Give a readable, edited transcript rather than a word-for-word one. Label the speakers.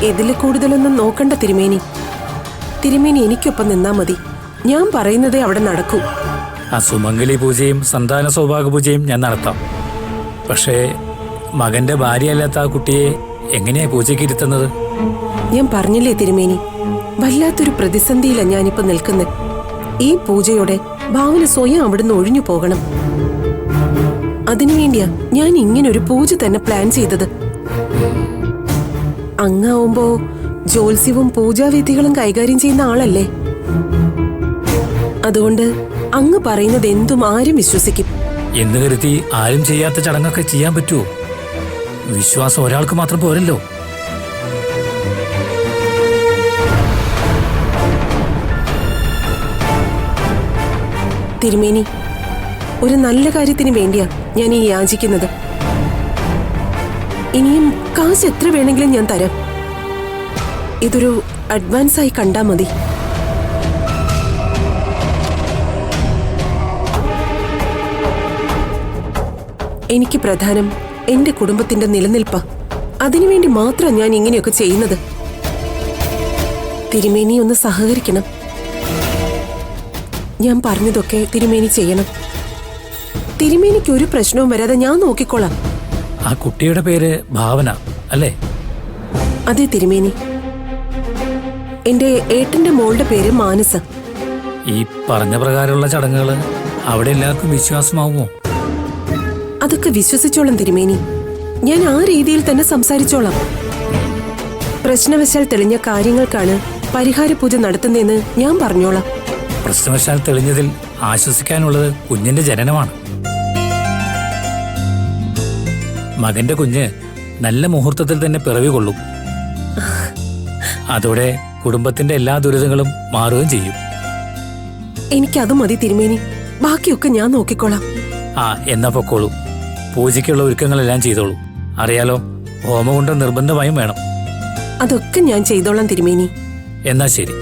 Speaker 1: ഇതിൽ കൂടുതലൊന്നും നോക്കണ്ട തിരുമേനി. തിരുമേനി എനിക്കൊപ്പം നിന്നാ മതി. ഞാൻ പറയുന്നതേ അവിടെ നടക്കൂ.
Speaker 2: ആ സുമംഗലി പൂജയും സന്താന സൗഭാഗ്യ പൂജയും ഞാൻ നടത്താം. പക്ഷേ മകന്റെ ഭാര്യയല്ലാത്ത ആ കുട്ടിയെ എങ്ങനെയാ പൂജയ്ക്ക് ഇരുത്തുന്നത്?
Speaker 1: ഞാൻ പറഞ്ഞില്ലേ തിരുമേനി, വല്ലാത്തൊരു പ്രതിസന്ധിയിലാണ് ഞാനിപ്പോ നിൽക്കുന്നത്. ഈ പൂജയോടെ ഭാവന സ്വയം അവിടുന്ന് ഒഴിഞ്ഞു പോകണം. അതിനുവേണ്ടിയാ ഞാൻ ഇങ്ങനൊരു പൂജ തന്നെ പ്ലാൻ ചെയ്തത്. അങ്ങാവുമ്പോ ജ്യോത്സ്യവും പൂജാവിധികളും കൈകാര്യം ചെയ്യുന്ന ആളല്ലേ. അതുകൊണ്ട് അങ്ങ് പറയുന്നത് എന്തും ആരും വിശ്വസിക്കും
Speaker 2: എന്ന് കരുതി ആരും ചെയ്യാത്ത ചടങ്ങൊക്കെ ചെയ്യാൻ പറ്റുമോ? വിശ്വാസം ഒരാൾക്ക് മാത്രം പോരല്ലോ.
Speaker 1: തിരുമേനി, ഒരു നല്ല കാര്യത്തിന് വേണ്ടിയാ ഞാൻ ഈ യാചിക്കുന്നത്. ഇനിയും കാശ് എത്ര വേണമെങ്കിലും ഞാൻ തരാം. ഇതൊരു അഡ്വാൻസ് ആയി കണ്ടാ മതി. എനിക്ക് പ്രധാനം എന്റെ കുടുംബത്തിന്റെ നിലനിൽപ്പാ. അതിനുവേണ്ടി മാത്രം ഞാൻ ഇങ്ങനെയൊക്കെ ചെയ്യുന്നത്. തിരുമേനി ഒന്ന് സഹകരിക്കണം. ഞാൻ പറഞ്ഞതൊക്കെ തിരുമേനി ചെയ്യണം. തിരുമേനിക്ക് ഒരു പ്രശ്നവും വരാതെ ഞാൻ നോക്കിക്കോളാം.
Speaker 2: ആ കുട്ടിയുടെ പേര് ഭാവന അല്ലേ?
Speaker 1: അതെ തിരുമേനി. എന്റെ ഏട്ടന്റെ മോളുടെ പേര് മാനസ.
Speaker 2: ഈ പറഞ്ഞ പ്രകാരമുള്ള ചടങ്ങുകൾ അവിടെ എല്ലാവർക്കും വിശ്വാസമാവുമോ?
Speaker 1: അതൊക്കെ വിശ്വസിച്ചോളാം തിരുമേനി. ഞാൻ ആ രീതിയിൽ തന്നെ സംസാരിച്ചോളാം. പ്രശ്നവശാൽ തെളിഞ്ഞ കാര്യങ്ങൾക്കാണ് പരിഹാര പൂജ നടത്തുന്നതെന്ന് ഞാൻ പറഞ്ഞോളാം.
Speaker 2: പ്രശ്നവശാൽ തെളിഞ്ഞതിൽ ആശ്വസിക്കാനുള്ളത് കുഞ്ഞിന്റെ ജനനമാണ്. മകന്റെ കുഞ്ഞ് നല്ല മുഹൂർത്തത്തിൽ തന്നെ പിറവി കൊള്ളും. അതോടെ കുടുംബത്തിന്റെ എല്ലാ ദുരിതങ്ങളും മാറുകയും ചെയ്യും.
Speaker 1: എനിക്കത് മതി തിരുമേനി. ബാക്കിയൊക്കെ ഞാൻ നോക്കിക്കോളാം.
Speaker 2: എന്നാ പൊക്കോളൂ. പൂജയ്ക്കുള്ള ഒരുക്കങ്ങളെല്ലാം ചെയ്തോളൂ. അറിയാലോ, ഹോമകുണ്ടം നിർബന്ധമായും വേണം.
Speaker 1: അതൊക്കെ ഞാൻ ചെയ്തോളാം തിരുമേനി.
Speaker 2: എന്നാ ശരി.